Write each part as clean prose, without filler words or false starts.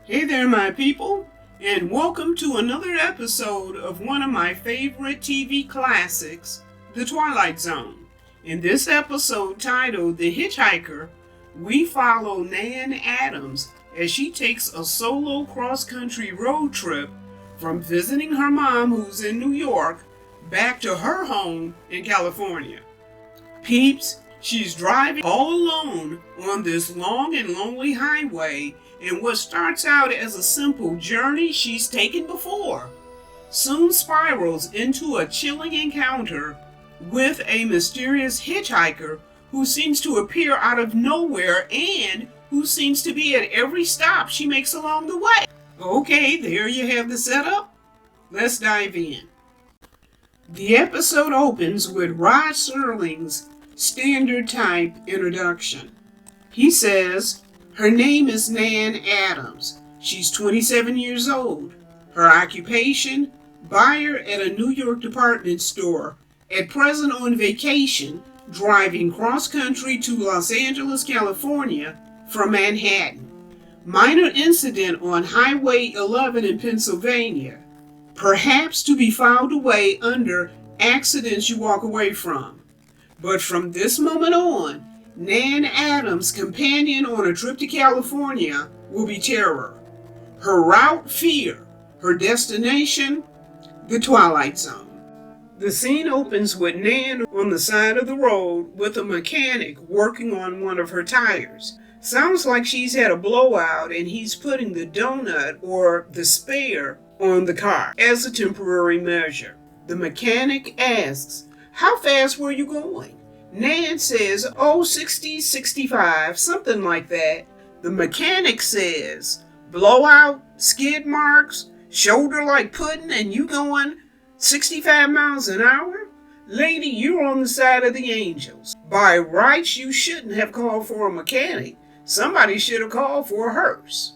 Hey there, my people, and welcome to another episode of one of my favorite TV classics, The Twilight Zone. In this episode titled The Hitchhiker, we follow Nan Adams as she takes a solo cross-country road trip from visiting her mom, who's in New York, back to her home in California. Peeps, she's driving all alone on this long and lonely highway in what starts out as a simple journey she's taken before, soon spirals into a chilling encounter with a mysterious hitchhiker who seems to appear out of nowhere and who seems to be at every stop she makes along the way. Okay, there you have the setup. Let's dive in. The episode opens with Rod Serling's standard type introduction. He says, her name is Nan Adams. She's 27 years old. Her occupation, buyer at a New York department store. At present on vacation, driving cross-country to Los Angeles, California from Manhattan. Minor incident on Highway 11 in Pennsylvania. Perhaps to be filed away under accidents you walk away from. But from this moment on, Nan Adams' companion on a trip to California will be terror. Her route, fear. Her destination, the Twilight Zone. The scene opens with Nan on the side of the road with a mechanic working on one of her tires. Sounds like she's had a blowout and he's putting the donut or the spare on the car as a temporary measure. The mechanic asks, "How fast were you going?" Nan says, 60, 65, something like that. The mechanic says, blowout, skid marks, shoulder like pudding, and you going 65 miles an hour? Lady, you're on the side of the angels. By rights, you shouldn't have called for a mechanic. Somebody should have called for a hearse.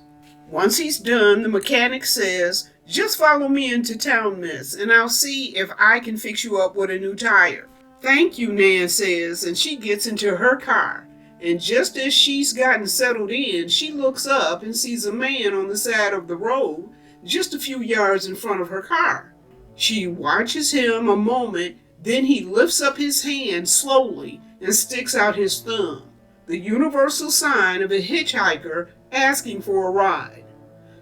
Once he's done, the mechanic says, just follow me into town, miss, and I'll see if I can fix you up with a new tire. Thank you, Nan says, and she gets into her car. And just as she's gotten settled in, she looks up and sees a man on the side of the road, just a few yards in front of her car. She watches him a moment, then he lifts up his hand slowly and sticks out his thumb, the universal sign of a hitchhiker asking for a ride.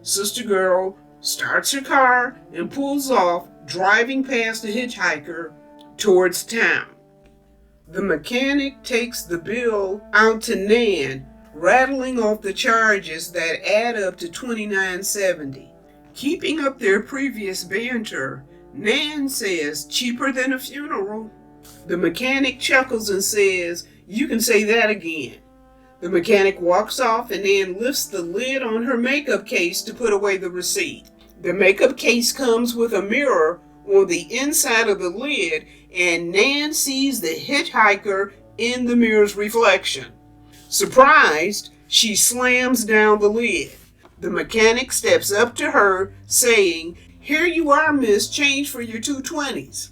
Sister Girl starts her car and pulls off, driving past the hitchhiker towards town. The mechanic takes the bill out to Nan, rattling off the charges that add up to $29.70. Keeping up their previous banter, Nan says, cheaper than a funeral. The mechanic chuckles and says, you can say that again. The mechanic walks off and Nan lifts the lid on her makeup case to put away the receipt. The makeup case comes with a mirror on the inside of the lid, and Nan sees the hitchhiker in the mirror's reflection. Surprised, she slams down the lid. The mechanic steps up to her, saying, here you are, miss, change for your 220s.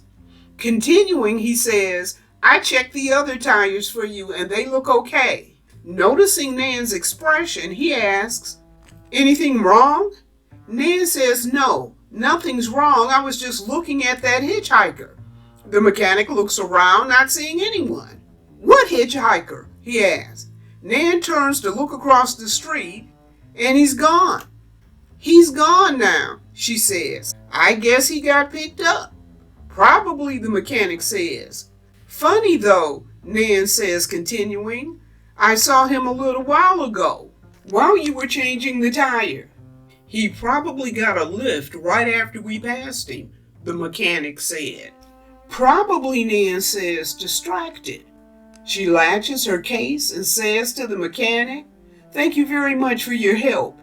Continuing, he says, I checked the other tires for you and they look okay. Noticing Nan's expression, he asks, anything wrong? Nan says, no, nothing's wrong. I was just looking at that hitchhiker. The mechanic looks around, not seeing anyone. What hitchhiker? He asks. Nan turns to look across the street, and he's gone. He's gone now, she says. I guess he got picked up. Probably, the mechanic says. Funny though, Nan says, continuing. I saw him a little while ago, while you were changing the tire. He probably got a lift right after we passed him, the mechanic said. Probably, Nan says, distracted. She latches her case and says to the mechanic, thank you very much for your help.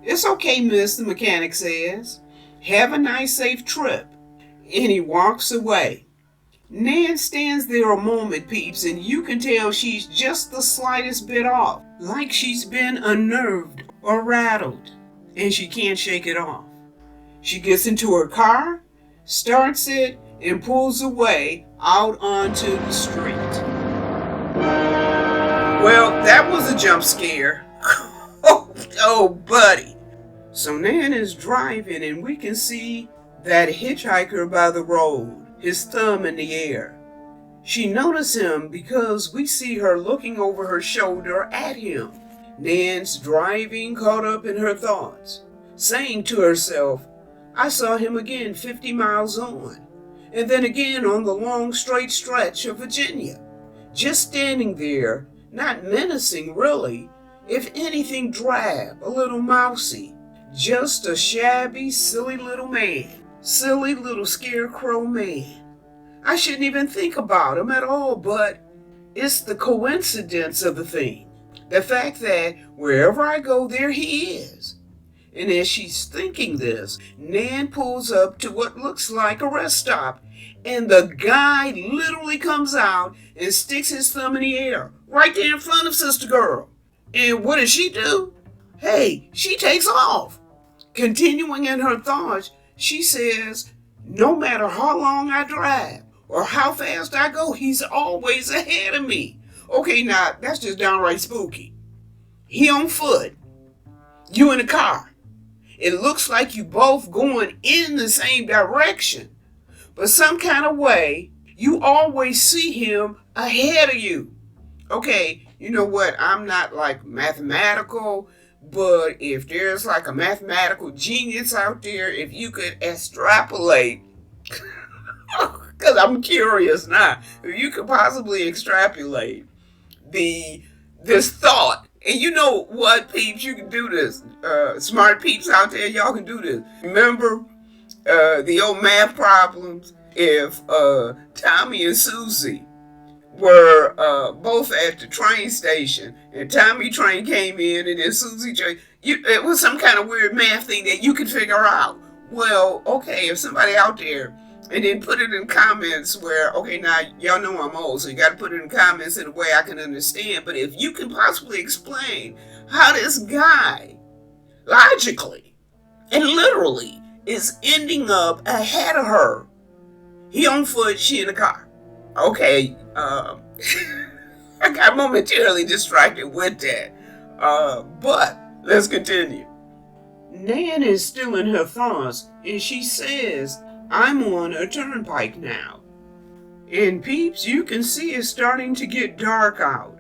It's okay, miss, the mechanic says. Have a nice, safe trip. And he walks away. Nan stands there a moment, peeps, and you can tell she's just the slightest bit off, like she's been unnerved or rattled, and she can't shake it off. She gets into her car, starts it, and pulls away out onto the street. Well, that was a jump scare. Oh, buddy. So Nan is driving and we can see that hitchhiker by the road, his thumb in the air. She noticed him because we see her looking over her shoulder at him. Nan's driving, caught up in her thoughts, saying to herself, I saw him again 50 miles on, and then again on the long straight stretch of Virginia, just standing there, not menacing really, if anything drab, a little mousy, just a shabby, silly little man, silly little scarecrow man. I shouldn't even think about him at all, but it's the coincidence of the thing. The fact that wherever I go, there he is. And as she's thinking this, Nan pulls up to what looks like a rest stop, and the guy literally comes out and sticks his thumb in the air, right there in front of Sister Girl. And what does she do? Hey, she takes off. Continuing in her thoughts, she says, no matter how long I drive or how fast I go, he's always ahead of me. Okay, now, that's just downright spooky. He on foot. You in the car. It looks like you both going in the same direction. But some kind of way, you always see him ahead of you. Okay, you know what? I'm not like mathematical, but if there's like a mathematical genius out there, if you could extrapolate, because I'm curious now, if you could possibly extrapolate this thought, and you know what, peeps, you can do this. Smart peeps out there, y'all can do this. Remember the old math problems? If Tommy and Susie were both at the train station, and Tommy train came in, and then Susie train, it was some kind of weird math thing that you could figure out. Well, okay, if somebody out there, and then put it in comments where, okay, now y'all know I'm old, so you got to put it in comments in a way I can understand. But if you can possibly explain how this guy, logically and literally, is ending up ahead of her. He on foot, she in the car. Okay, I got momentarily distracted with that. But let's continue. Nan is still in her thoughts, and she says, I'm on a turnpike now. And peeps, you can see it's starting to get dark out.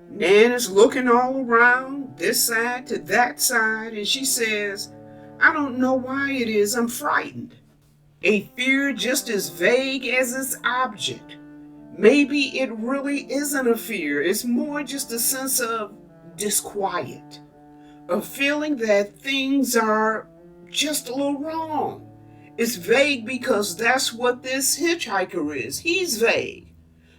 Nan is looking all around, this side to that side, and she says, I don't know why it is I'm frightened. A fear just as vague as its object. Maybe it really isn't a fear, it's more just a sense of disquiet. A feeling that things are just a little wrong. It's vague because that's what this hitchhiker is. He's vague.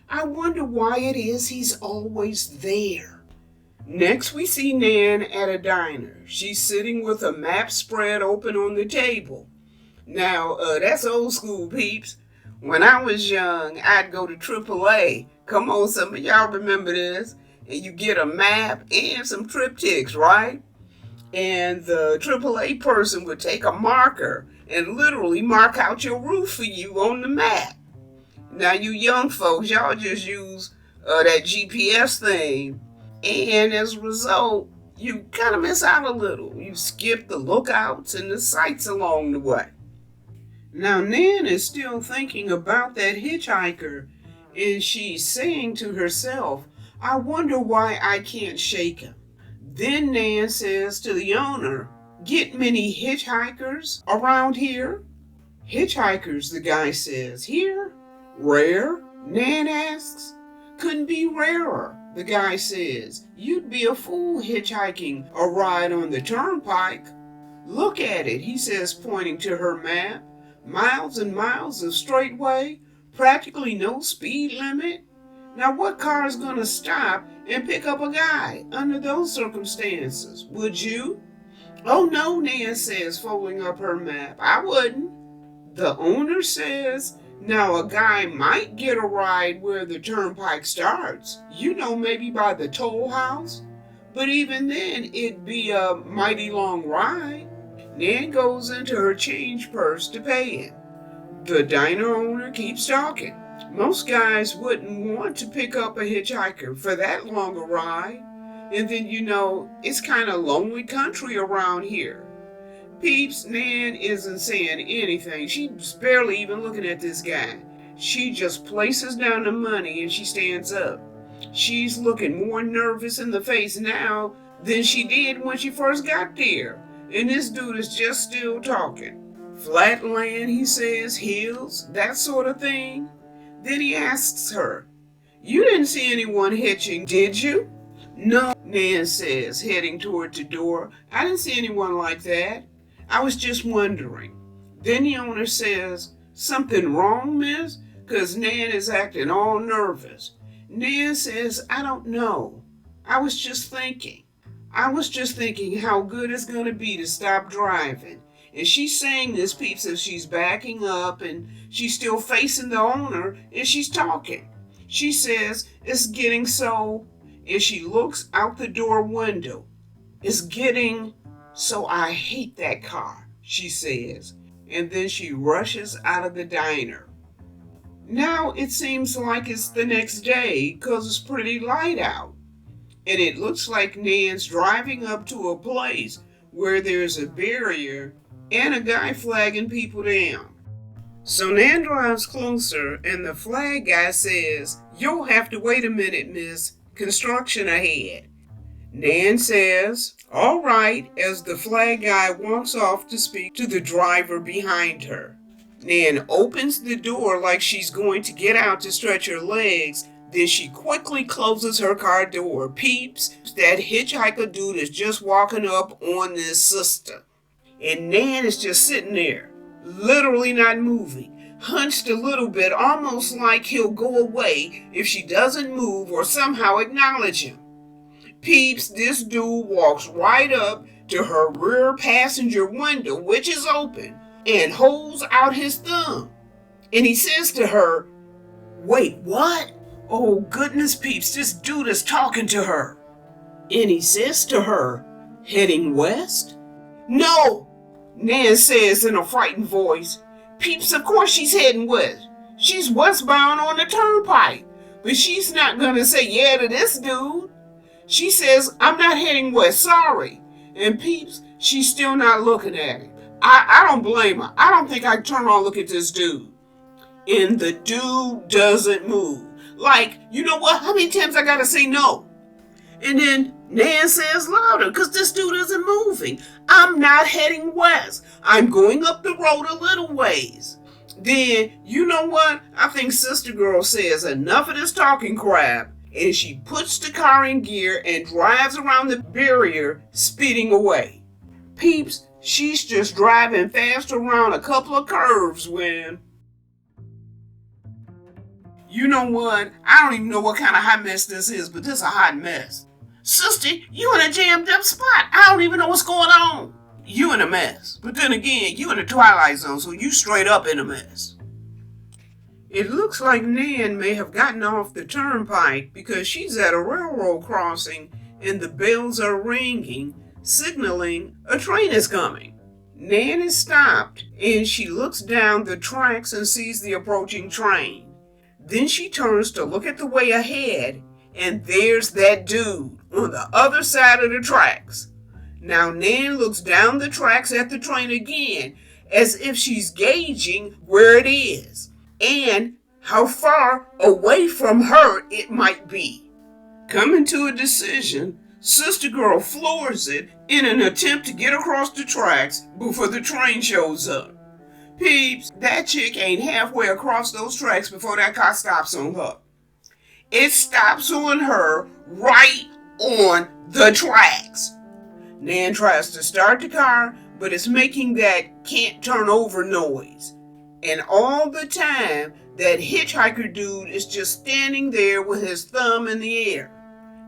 I wonder why it is he's always there. Next we see Nan at a diner. She's sitting with a map spread open on the table. Now, that's old school, peeps. When I was young, I'd go to AAA. Come on, some of y'all remember this. And you get a map and some triptychs, right? And the AAA person would take a marker and literally mark out your route for you on the map. Now, you young folks, y'all just use that GPS thing. And as a result, you kind of miss out a little. You skip the lookouts and the sights along the way. Now, Nan is still thinking about that hitchhiker, and she's saying to herself, I wonder why I can't shake him. Then Nan says to the owner, get many hitchhikers around here? Hitchhikers, the guy says. Here? Rare? Nan asks. Couldn't be rarer, the guy says. You'd be a fool hitchhiking a ride on the turnpike. Look at it, he says, pointing to her map. Miles and miles of straightway, practically no speed limit. Now what car is going to stop and pick up a guy under those circumstances? Would you? Oh no, Nan says, folding up her map. I wouldn't. The owner says, now a guy might get a ride where the turnpike starts. You know, maybe by the toll house. But even then, it'd be a mighty long ride. Nan goes into her change purse to pay it. The diner owner keeps talking. Most guys wouldn't want to pick up a hitchhiker for that long a ride. And then, you know, it's kind of lonely country around here. Peeps, Nan isn't saying anything. She's barely even looking at this guy. She just places down the money and she stands up. She's looking more nervous in the face now than she did when she first got there. And this dude is just still talking. Flat land, he says, hills, that sort of thing. Then he asks her, "You didn't see anyone hitching, did you?" "No," Nan says, heading toward the door. "I didn't see anyone like that. I was just wondering." Then the owner says, "Something wrong, miss?" Because Nan is acting all nervous. Nan says, "I don't know. I was just thinking how good it's going to be to stop driving." And she's saying this, Peeps, as she's backing up and she's still facing the owner and she's talking. She says, "It's getting so," and she looks out the door window. "It's getting so I hate that car," she says. And then she rushes out of the diner. Now it seems like it's the next day because it's pretty light out. And it looks like Nan's driving up to a place where there's a barrier and a guy flagging people down. So Nan drives closer and the flag guy says, "You'll have to wait a minute, miss. Construction ahead." Nan says, "All right," as the flag guy walks off to speak to the driver behind her. Nan opens the door like she's going to get out to stretch her legs. Then she quickly closes her car door. Peeps, that hitchhiker dude is just walking up on this sister. And Nan is just sitting there, literally not moving, hunched a little bit, almost like he'll go away if she doesn't move or somehow acknowledge him. Peeps, this dude walks right up to her rear passenger window, which is open, and holds out his thumb. And he says to her, "Wait, what?" Oh goodness, Peeps, this dude is talking to her. And he says to her, "Heading west?" "No," Nan says in a frightened voice. Peeps, of course she's heading west. She's westbound on the turnpike. But she's not gonna say yeah to this dude. She says, "I'm not heading west, sorry." And Peeps, she's still not looking at him. I don't blame her. I don't think I'd turn around and look at this dude. And the dude doesn't move. Like, you know what? How many times I gotta say no? And then Nan says louder, because this dude isn't moving. "I'm not heading west. I'm going up the road a little ways." Then, you know what? I think Sister Girl says enough of this talking crap. And she puts the car in gear and drives around the barrier, speeding away. Peeps, she's just driving fast around a couple of curves when... You know what? I don't even know what kind of hot mess this is, but this is a hot mess. Sister, you in a jammed up spot. I don't even know what's going on. You in a mess. But then again, you in the Twilight Zone, so you straight up in a mess. It looks like Nan may have gotten off the turnpike because she's at a railroad crossing and the bells are ringing, signaling a train is coming. Nan is stopped and she looks down the tracks and sees the approaching train. Then she turns to look at the way ahead, and there's that dude on the other side of the tracks. Now Nan looks down the tracks at the train again, as if she's gauging where it is, and how far away from her it might be. Coming to a decision, Sister Girl floors it in an attempt to get across the tracks before the train shows up. Peeps, that chick ain't halfway across those tracks before that car stops on her. It stops on her right on the tracks. Nan tries to start the car, but it's making that can't turn over noise. And all the time, that hitchhiker dude is just standing there with his thumb in the air.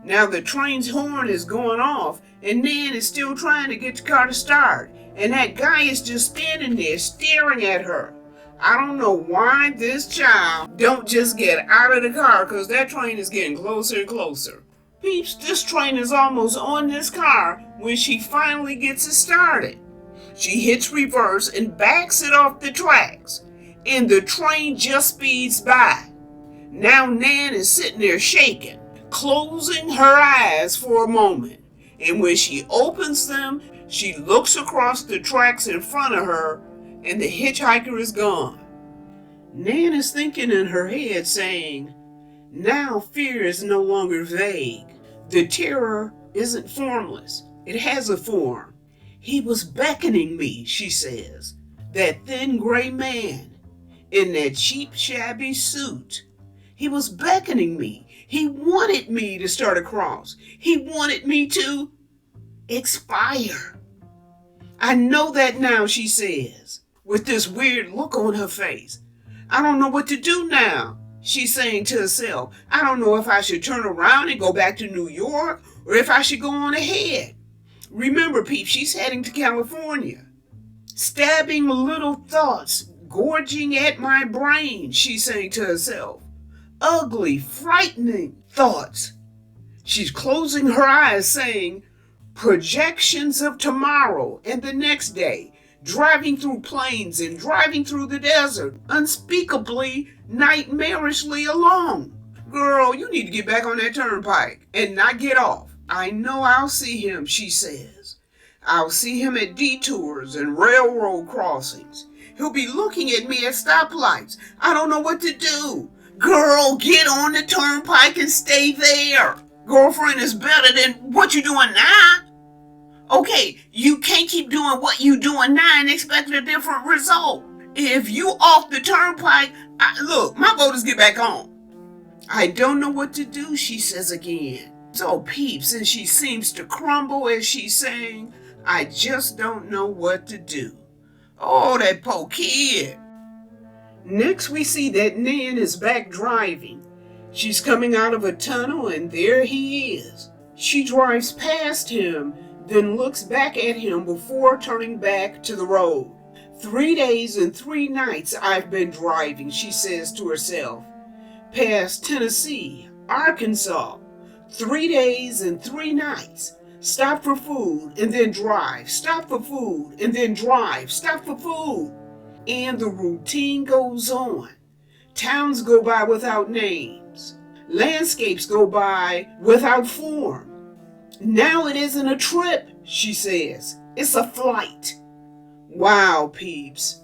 Now the train's horn is going off, and Nan is still trying to get the car to start. And that guy is just standing there staring at her. I don't know why this child don't just get out of the car, because that train is getting closer and closer. Peeps, this train is almost on this car when she finally gets it started. She hits reverse and backs it off the tracks, and the train just speeds by. Now Nan is sitting there shaking, closing her eyes for a moment, and when she opens them, She looks across the tracks in front of her, and the hitchhiker is gone. Nan is thinking in her head, saying, now fear is no longer vague. The terror isn't formless. It has a form. He was beckoning me, she says. That thin gray man in that cheap, shabby suit. He was beckoning me. He wanted me to start across. He wanted me to expire. I know that now, she says, with this weird look on her face. I don't know what to do now, she's saying to herself. I don't know if I should turn around and go back to New York or if I should go on ahead. Remember, peeps, she's heading to California. Stabbing little thoughts, gorging at my brain, she's saying to herself. Ugly, frightening thoughts. She's closing her eyes, saying, projections of tomorrow and the next day, driving through plains and driving through the desert, unspeakably, nightmarishly alone. Girl, you need to get back on that turnpike and not get off. I know I'll see him, she says. I'll see him at detours and railroad crossings. He'll be looking at me at stoplights. I don't know what to do. Girl, get on the turnpike and stay there. Girlfriend is better than what you're doing now. Okay, you can't keep doing what you're doing now and expect a different result. If you off the turnpike, look, my vote is get back on. I don't know what to do, she says again. So peeps, and she seems to crumble as she's saying, I just don't know what to do. Oh, that poor kid. Next we see that Nan is back driving. She's coming out of a tunnel and there he is. She drives past him, then looks back at him before turning back to the road. 3 days and 3 nights I've been driving, she says to herself. Past Tennessee, Arkansas. 3 days and 3 nights. Stop for food and then drive. Stop for food and then drive. Stop for food. And the routine goes on. Towns go by without names. Landscapes go by without form. Now it isn't a trip, she says. It's a flight. Wow, peeps.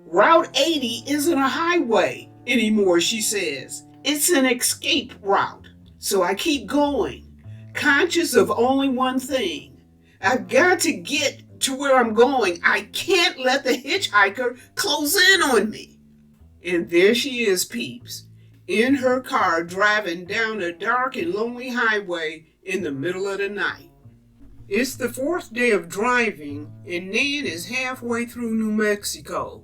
Route 80 isn't a highway anymore, she says. It's an escape route. So I keep going, conscious of only one thing. I've got to get to where I'm going. I can't let the hitchhiker close in on me. And there she is, peeps, in her car driving down a dark and lonely highway in the middle of the night. It's the 4th day of driving, and Nan is halfway through New Mexico.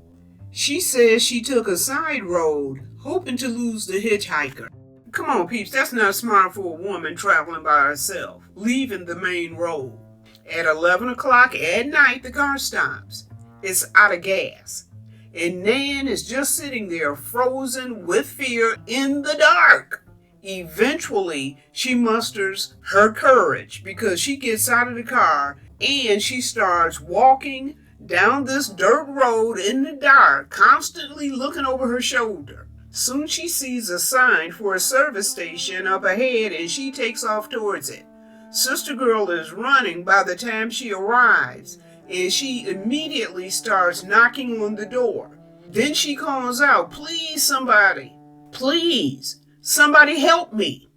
She says she took a side road, hoping to lose the hitchhiker. Come on, peeps, that's not smart for a woman traveling by herself, leaving the main road. At 11 o'clock at night, the car stops. It's out of gas. And Nan is just sitting there, frozen with fear in the dark. Eventually, she musters her courage because she gets out of the car and she starts walking down this dirt road in the dark, constantly looking over her shoulder. Soon she sees a sign for a service station up ahead and she takes off towards it. Sister Girl is running by the time she arrives and she immediately starts knocking on the door. Then she calls out, please somebody, please, somebody help me.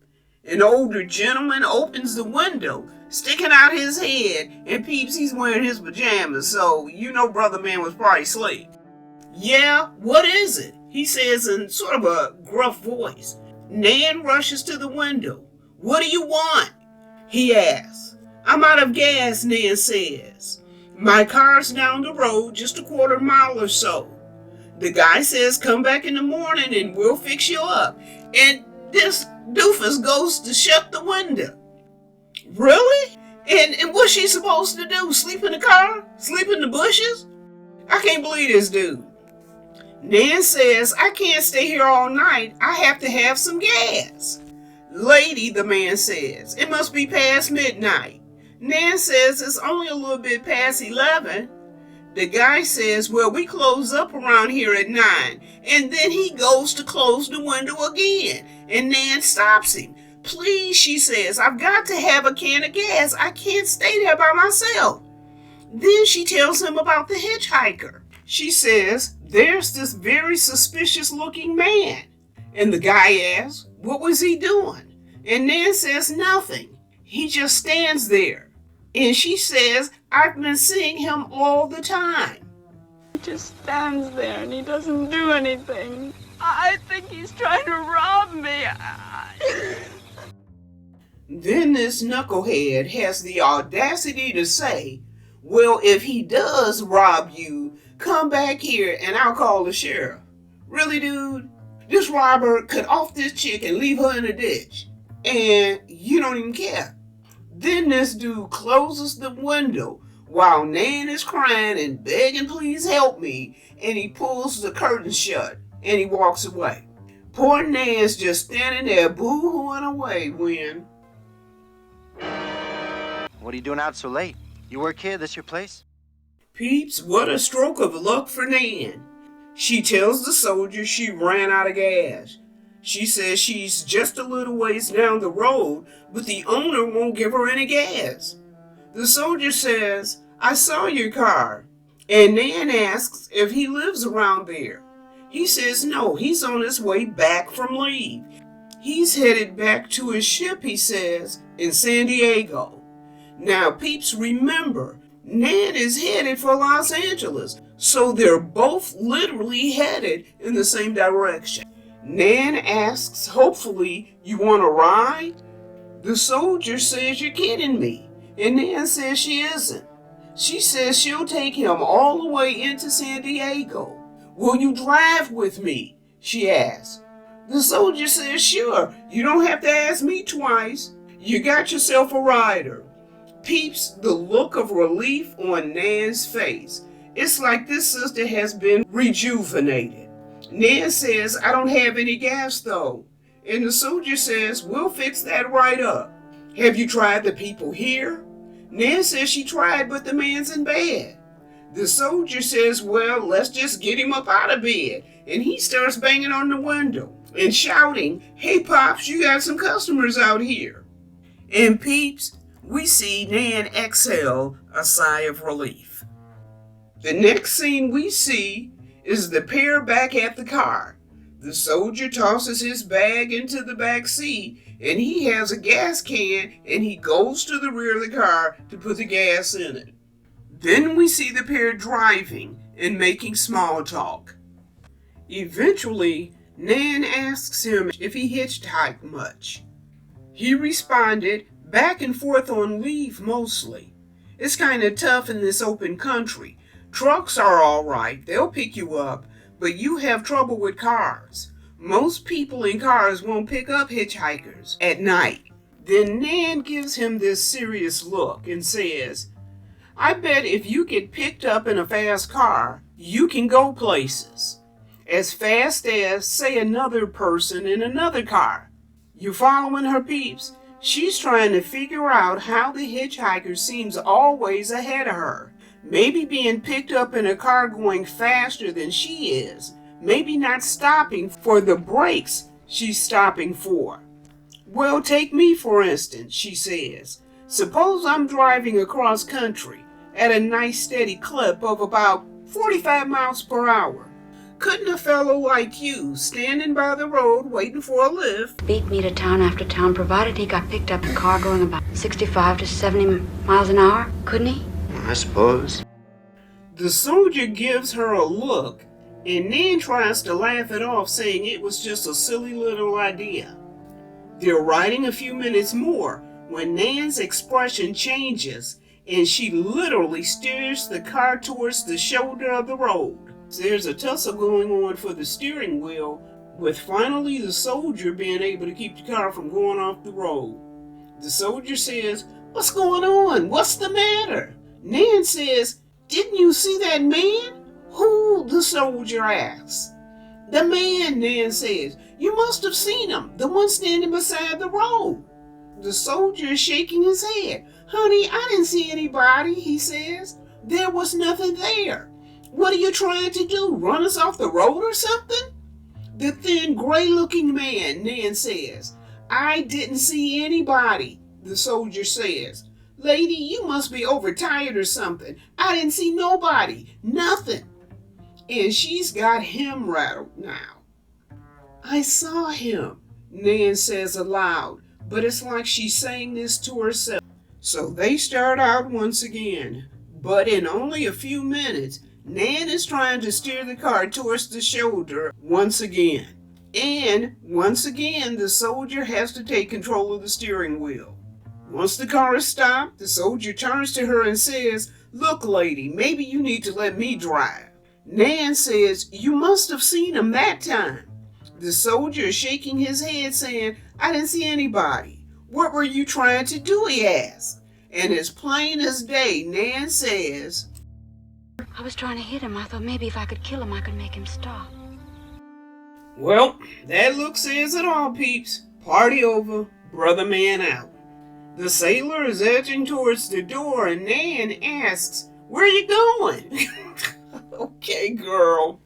An older gentleman opens the window, sticking out his head, and peeps, he's wearing his pajamas, so you know brother man was probably asleep. Yeah, what is it? He says in sort of a gruff voice. Nan rushes to the window. What do you want? He asks. I'm out of gas, Nan says. My car's down the road just a quarter mile or so. The guy says come back in the morning and we'll fix you up. And this doofus goes to shut the window. Really? And what's she supposed to do? Sleep in the car? Sleep in the bushes? I can't believe this dude. Nan says, I can't stay here all night. I have to have some gas. Lady, the man says, it must be past midnight. Nan says it's only a little bit past 11. The guy says, well, we close up around here at 9. And then he goes to close the window again. And Nan stops him. Please, she says, I've got to have a can of gas. I can't stay there by myself. Then she tells him about the hitchhiker. She says, there's this very suspicious looking man. And the guy asks, what was he doing? And Nan says nothing. He just stands there. And she says, I've been seeing him all the time. He just stands there and he doesn't do anything. I think he's trying to rob me. Then this knucklehead has the audacity to say, well, if he does rob you, come back here and I'll call the sheriff. Really, dude? This robber cut off this chick and leave her in a ditch. And you don't even care. Then this dude closes the window while Nan is crying and begging, please help me. And he pulls the curtain shut and he walks away. Poor Nan's just standing there boo-hooing away when... What are you doing out so late? You work here? This your place? Peeps, what a stroke of luck for Nan. She tells the soldier she ran out of gas. She says she's just a little ways down the road, but the owner won't give her any gas. The soldier says, I saw your car. And Nan asks if he lives around there. He says no, he's on his way back from leave. He's headed back to his ship, he says, in San Diego. Now, peeps, remember, Nan is headed for Los Angeles, so they're both literally headed in the same direction. Nan asks, hopefully, you want to ride? The soldier says, you're kidding me, and Nan says she isn't. She says she'll take him all the way into San Diego. Will you drive with me? She asks. The soldier says, sure, you don't have to ask me twice. You got yourself a rider. Peeps, the look of relief on Nan's face. It's like this sister has been rejuvenated. Nan says, I don't have any gas though. And the soldier says, we'll fix that right up. Have you tried the people here? Nan says she tried, but the man's in bed. The soldier says, well, let's just get him up out of bed. And he starts banging on the window and shouting, hey Pops, you got some customers out here. And peeps, we see Nan exhale a sigh of relief. The next scene we see is the pair back at the car. The soldier tosses his bag into the back seat and he has a gas can and he goes to the rear of the car to put the gas in it. Then we see the pair driving and making small talk. Eventually, Nan asks him if he hitchhiked much. He responded, back and forth on leave mostly. It's kind of tough in this open country. Trucks are all right, they'll pick you up, but you have trouble with cars. Most people in cars won't pick up hitchhikers at night. Then Nan gives him this serious look and says, I bet if you get picked up in a fast car, you can go places. As fast as, say, another person in another car. You following her, peeps? She's trying to figure out how the hitchhiker seems always ahead of her. Maybe being picked up in a car going faster than she is. Maybe not stopping for the brakes she's stopping for. Well, take me for instance, she says. Suppose I'm driving across country at a nice steady clip of about 45 miles per hour. Couldn't a fellow like you, standing by the road waiting for a lift, beat me to town after town, provided he got picked up in a car going about 65 to 70 miles an hour? Couldn't he? I suppose. The soldier gives her a look, and Nan tries to laugh it off, saying it was just a silly little idea. They're riding a few minutes more when Nan's expression changes, and she literally steers the car towards the shoulder of the road. There's a tussle going on for the steering wheel, with finally the soldier being able to keep the car from going off the road. The soldier says, what's going on? What's the matter? Nan says, didn't you see that man? Who? The soldier asks. The man, Nan says. You must have seen him, the one standing beside the road. The soldier is shaking his head. Honey, I didn't see anybody, he says. There was nothing there. What are you trying to do? Run us off the road or something? The thin, gray-looking man, Nan says. I didn't see anybody, the soldier says. Lady, you must be overtired or something. I didn't see nobody. Nothing. And she's got him rattled now. I saw him, Nan says aloud, but it's like she's saying this to herself. So they start out once again, but in only a few minutes, Nan is trying to steer the car towards the shoulder once again. And once again, the soldier has to take control of the steering wheel. Once the car is stopped, the soldier turns to her and says, "Look, lady, maybe you need to let me drive." Nan says, "You must have seen him that time." The soldier is shaking his head saying, "I didn't see anybody." "What were you trying to do?" he asks. And as plain as day, Nan says, I was trying to hit him. I thought maybe if I could kill him, I could make him stop. Well, that look says it all, peeps. Party over, brother man out. The sailor is edging towards the door and Nan asks, "Where are you going?" Okay, girl.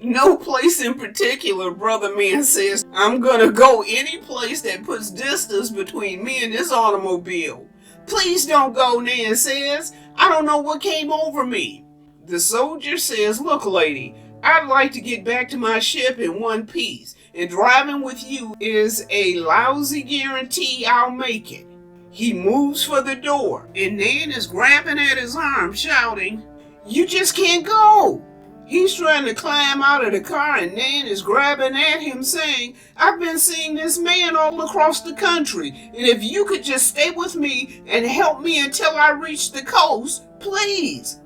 No place in particular, brother man says. "I'm gonna go any place that puts distance between me and this automobile." "Please don't go," Nan says. "I don't know what came over me." The soldier says, "Look, lady, I'd like to get back to my ship in one piece, and driving with you is a lousy guarantee I'll make it." He moves for the door, and Nan is grabbing at his arm, shouting, "You just can't go." He's trying to climb out of the car, and Nan is grabbing at him, saying, "I've been seeing this man all across the country, and if you could just stay with me and help me until I reach the coast, please."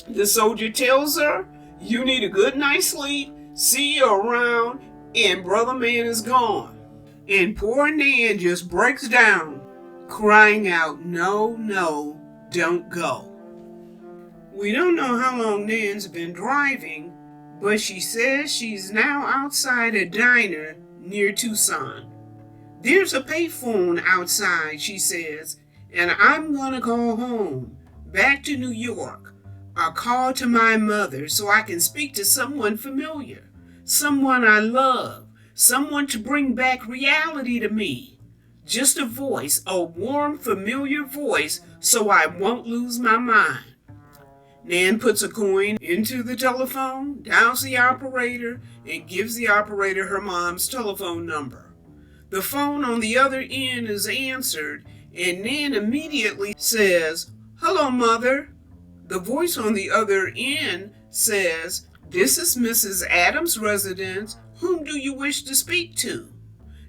The soldier tells her, "You need a good night's sleep, see you around," and brother man is gone. And poor Nan just breaks down, crying out, "No, no, don't go." We don't know how long Nan's been driving, but she says she's now outside a diner near Tucson. "There's a payphone outside," she says, "and I'm gonna go home, back to New York. I'll call to my mother so I can speak to someone familiar, someone I love, someone to bring back reality to me. Just a voice, a warm, familiar voice, so I won't lose my mind." Nan puts a coin into the telephone, dials the operator, and gives the operator her mom's telephone number. The phone on the other end is answered, and Nan immediately says, "Hello, Mother." The voice on the other end says, "This is Mrs. Adams' residence. Whom do you wish to speak to?"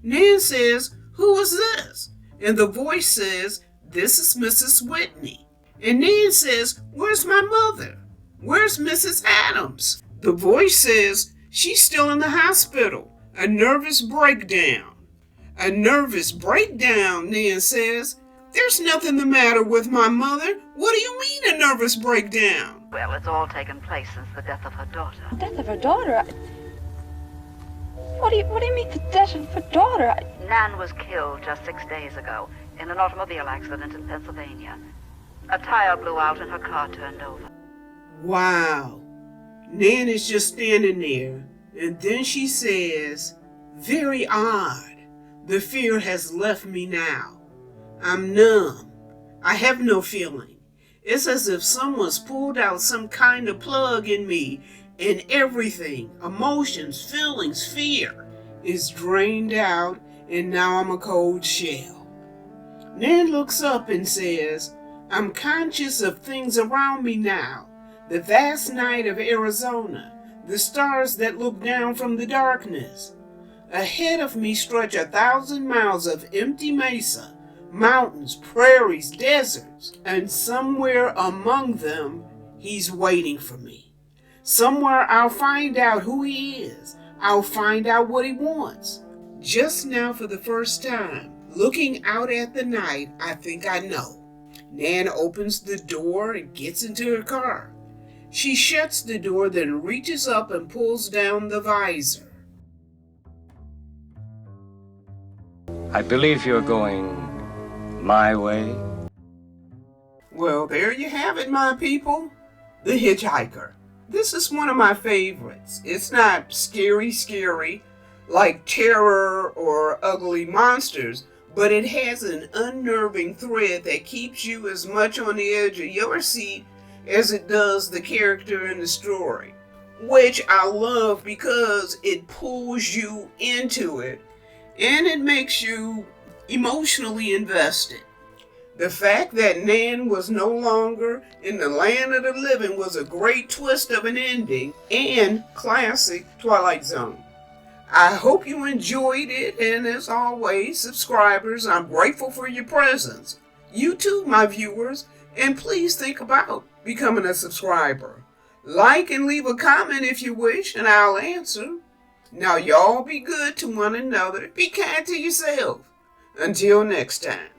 Nan says, "Who is this?" And the voice says, "This is Mrs. Whitney." And Nan says, "Where's my mother? Where's Mrs. Adams?" The voice says, "She's still in the hospital. A nervous breakdown." "A nervous breakdown," Nan says. "There's nothing the matter with my mother. What do you mean, a nervous breakdown?" Well, it's all taken place since the death of her daughter. Death of her daughter? What do you mean, the death of her daughter? Nan was killed just 6 days ago in an automobile accident in Pennsylvania. A tire blew out and her car turned over. Wow. Nan is just standing there, and then she says, "Very odd. The fear has left me now. I'm numb. I have no feeling. It's as if someone's pulled out some kind of plug in me, and everything, emotions, feelings, fear, is drained out, and now I'm a cold shell." Nan looks up and says, "I'm conscious of things around me now. The vast night of Arizona, the stars that look down from the darkness. Ahead of me stretch 1,000 miles of empty mesa, mountains, prairies, deserts, and somewhere among them, he's waiting for me. Somewhere I'll find out who he is. I'll find out what he wants. Just now, for the first time, looking out at the night, I think I know." Nan opens the door and gets into her car. She shuts the door, then reaches up and pulls down the visor. "I believe you're going my way." Well, there you have it, my people. The Hitchhiker. This is one of my favorites. It's not scary like Terror or Ugly Monsters, but it has an unnerving thread that keeps you as much on the edge of your seat as it does the character in the story, which I love because it pulls you into it and it makes you emotionally invested. The fact that Nan was no longer in the land of the living was a great twist of an ending and classic Twilight Zone. I hope you enjoyed it, and as always, subscribers, I'm grateful for your presence. You too, my viewers, and please think about becoming a subscriber. Like and leave a comment if you wish, and I'll answer. Now y'all be good to one another. Be kind to yourself. Until next time.